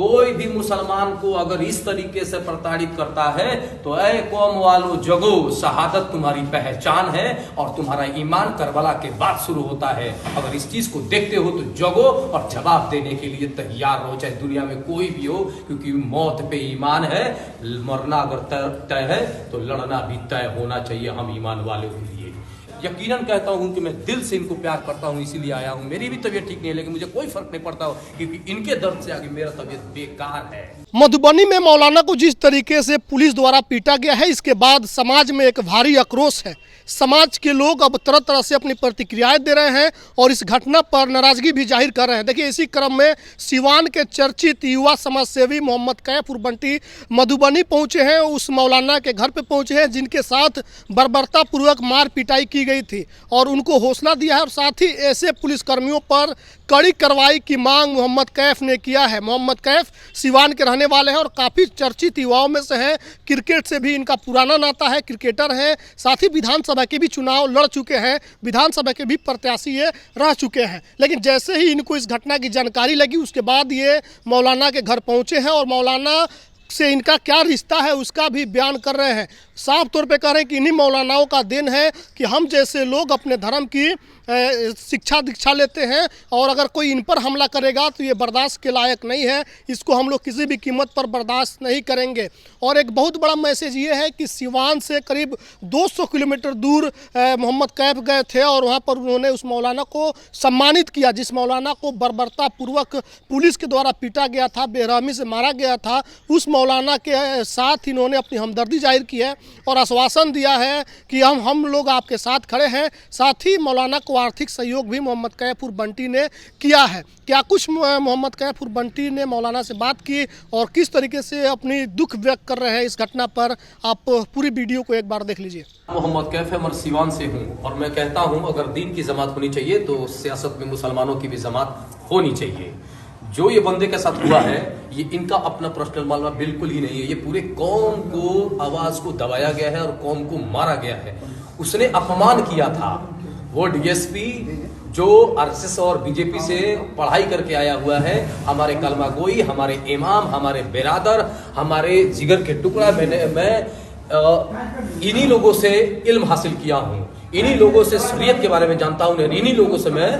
कोई भी मुसलमान को अगर इस तरीके से प्रताड़ित करता है तो ऐ कौम वालों जगो, शहादत तुम्हारी पहचान है और तुम्हारा ईमान करबला के बाद शुरू होता है। अगर इस चीज को देखते हो तो जगो और जवाब देने के लिए तैयार रहो, चाहे दुनिया में कोई भी हो, क्योंकि मौत पे ईमान है। मरना अगर तय है तो लड़ना भी तय होना चाहिए हम ईमान वाले के लिए। यकीनन कहता हूं कि मैं दिल से इनको प्यार करता हूं, इसीलिए आया हूं। मेरी भी तबीयत ठीक नहीं है, लेकिन मुझे कोई फर्क नहीं पड़ता हो, क्योंकि इनके दर्द से आगे मेरा तबीयत बेकार है। मधुबनी में मौलाना को जिस तरीके से पुलिस द्वारा पीटा गया है, इसके बाद समाज में एक भारी आक्रोश है। समाज के लोग अब तरह तरह से अपनी प्रतिक्रियाएं दे रहे हैं और इस घटना पर नाराजगी भी जाहिर कर रहे हैं। देखिए, इसी क्रम में सिवान के चर्चित युवा समाज सेवी मोहम्मद कैफ उर्फ बंटी मधुबनी पहुंचे हैं। उस मौलाना के घर पे पहुंचे हैं जिनके साथ बर्बरतापूर्वक मार पिटाई की गई थी, और उनको हौसला दिया है और साथ ही ऐसे पुलिसकर्मियों पर कड़ी कार्रवाई की मांग मोहम्मद कैफ ने किया है। मोहम्मद कैफ सिवान के रहने वाले हैं और काफ़ी चर्चित युवाओं में से हैं। क्रिकेट से भी इनका पुराना नाता है, क्रिकेटर हैं, साथ ही विधानसभा के भी चुनाव लड़ चुके हैं, विधानसभा के भी प्रत्याशी ये रह चुके हैं। लेकिन जैसे ही इनको इस घटना की जानकारी लगी, उसके बाद ये मौलाना के घर पहुंचे हैं और मौलाना से इनका क्या रिश्ता है उसका भी बयान कर रहे हैं। साफ तौर पे कह रहे हैं कि इन्हीं मौलानाओं का दिन है कि हम जैसे लोग अपने धर्म की शिक्षा दीक्षा लेते हैं, और अगर कोई इन पर हमला करेगा तो ये बर्दाश्त के लायक नहीं है, इसको हम लोग किसी भी कीमत पर बर्दाश्त नहीं करेंगे। और एक बहुत बड़ा मैसेज ये है कि सिवान से करीब 200 किलोमीटर दूर मोहम्मद कैफ गए थे और वहाँ पर उन्होंने उस मौलाना को सम्मानित किया, जिस मौलाना को बर्बरतापूर्वक पुलिस के द्वारा पीटा गया था, बेरहमी से मारा गया था। उस मौलाना के साथ इन्होंने अपनी हमदर्दी जाहिर की है और आश्वासन दिया है कि हम लोग आपके साथ खड़े हैं। साथ ही मौलाना को आर्थिक सहयोग भी मोहम्मद कैफ उर्फ बंटी ने किया है। क्या कुछ मोहम्मद कैफ उर्फ बंटी ने मौलाना से बात की और किस तरीके से अपनी दुख व्यक्त कर रहे हैं इस घटना पर, आप पूरी वीडियो को एक बार देख लीजिए। मोहम्मद कैफ है, मैं सिवान से हूँ और मैं कहता हूँ अगर दीन की जमात होनी चाहिए तो सियासत में मुसलमानों की भी जमात होनी चाहिए। जो ये बंदे के साथ हुआ है ये इनका अपना पर्सनल मामला बिल्कुल ही नहीं है। ये पूरे कौम को आवाज को दबाया गया है और कौम को मारा गया है। उसने अपमान किया था। वो डीएसपी जो आरएसएस और बीजेपी से पढ़ाई करके आया हुआ है, हमारे कलमा गोई, हमारे इमाम, हमारे बिरादर, हमारे जिगर के टुकड़ा, मैं इन्हीं लोगों से इल्म हासिल किया हूँ, इन्हीं लोगों से शरीयत के बारे में जानता हूँ, इन्हीं लोगों से मैं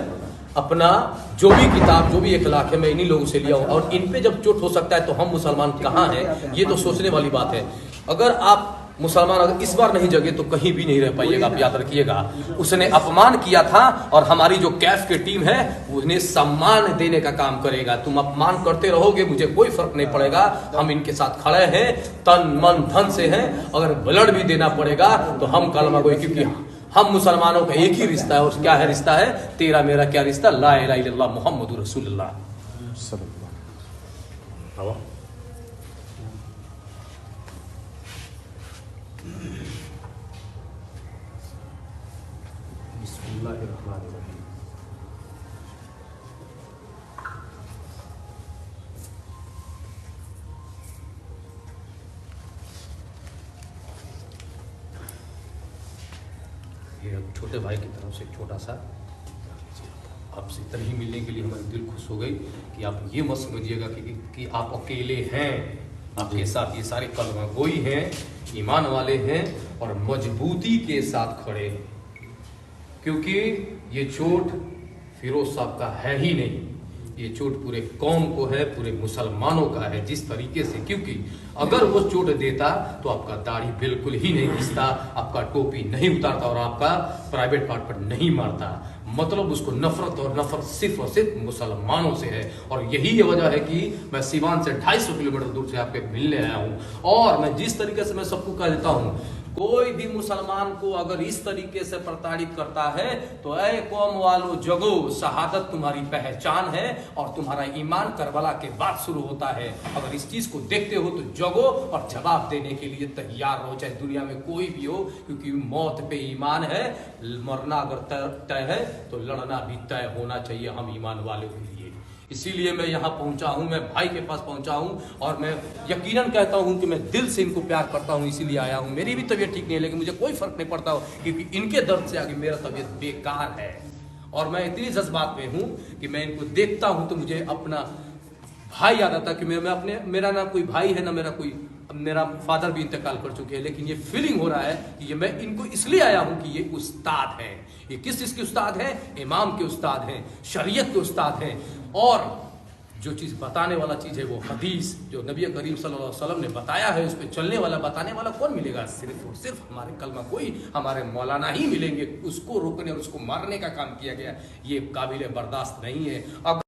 अपना जो भी किताब, जो भी इखलाक है, मैं इन्हीं लोगों से लिया हूँ। और इन पे जब चोट हो सकता है तो हम मुसलमान कहाँ हैं, ये तो सोचने वाली बात है। अगर आप मुसलमान अगर इस बार नहीं जगे तो कहीं भी नहीं रह पाइएगा, आप याद रखिएगा। उसने अपमान किया था और हमारी जो कैफ की टीम है उन्हें सम्मान देने का काम करेगा। तुम अपमान करते रहोगे, मुझे कोई फर्क नहीं पड़ेगा। हम इनके साथ खड़े हैं, तन मन धन से हैं। अगर ब्लड भी देना पड़ेगा तो हम कलमा गोई, क्योंकि हम मुसलमानों का एक ही रिश्ता है। और क्या है रिश्ता है? तेरा मेरा क्या रिश्ता? ला इलाहा इल्लल्लाह मुहम्मदुर रसूलुल्लाह। ये छोटे भाई की तरफ से एक छोटा सा आपसे इतना ही मिलने के लिए हमारी दिल खुश हो गई कि आप ये मत समझिएगा कि आप अकेले हैं। आपके साथ ये सारे कलमा गोई हैं, ईमान वाले हैं और मजबूती के साथ खड़े हैं। क्योंकि ये चोट फिरोज साहब का है ही नहीं, ये चोट पूरे कौम को है, पूरे मुसलमानों का है। जिस तरीके से, क्योंकि अगर वो चोट देता तो आपका दाढ़ी बिल्कुल ही नहीं घिसता, आपका टोपी नहीं उतारता और आपका प्राइवेट पार्ट पर नहीं मारता। मतलब उसको नफरत और नफरत सिर्फ और सिर्फ मुसलमानों से है। और यही ये वजह है कि मैं सिवान से 250 किलोमीटर दूर से आपके मिलने आया हूँ। और मैं जिस तरीके से मैं सबको कह देता हूँ, कोई भी मुसलमान को अगर इस तरीके से प्रताड़ित करता है तो ऐ कौम वालों जगो, शहादत तुम्हारी पहचान है और तुम्हारा ईमान करबला के बाद शुरू होता है। अगर इस चीज को देखते हो तो जगो और जवाब देने के लिए तैयार रहो, चाहे दुनिया में कोई भी हो, क्योंकि मौत पे ईमान है। मरना अगर तय है तो लड़ना भी तय होना चाहिए हम ईमान वाले के लिए। इसीलिए मैं यहाँ पहुंचा हूँ, मैं भाई के पास पहुंचा हूँ और मैं यकीनन कहता हूँ कि मैं दिल से इनको प्यार करता हूँ, इसीलिए आया हूँ। मेरी भी तबीयत ठीक नहीं है, लेकिन मुझे कोई फर्क नहीं पड़ता हो, क्योंकि इनके दर्द से आगे मेरा तबीयत बेकार है। और मैं इतनी जज्बात में हूँ कि मैं इनको देखता हूँ तो मुझे अपना भाई याद आता कि मेरा ना कोई भाई है ना मेरा फादर भी इंतकाल कर चुके हैं, लेकिन ये फीलिंग हो रहा है कि ये मैं इनको इसलिए आया हूं कि ये उस्ताद हैं। ये किस चीज के उस्ताद हैं? इमाम के उस्ताद हैं, शरीयत के उस्ताद हैं। और जो चीज बताने वाला चीज है वो हदीस, जो नबी करीम सल्लल्लाहु अलैहि वसल्लम ने बताया है, उस पर चलने वाला बताने वाला कौन मिलेगा? सिर्फ और सिर्फ हमारे कलमा कोई हमारे मौलाना ही मिलेंगे। उसको रोकने और उसको मारने का काम किया गया, ये काबिल बर्दाश्त नहीं है। अब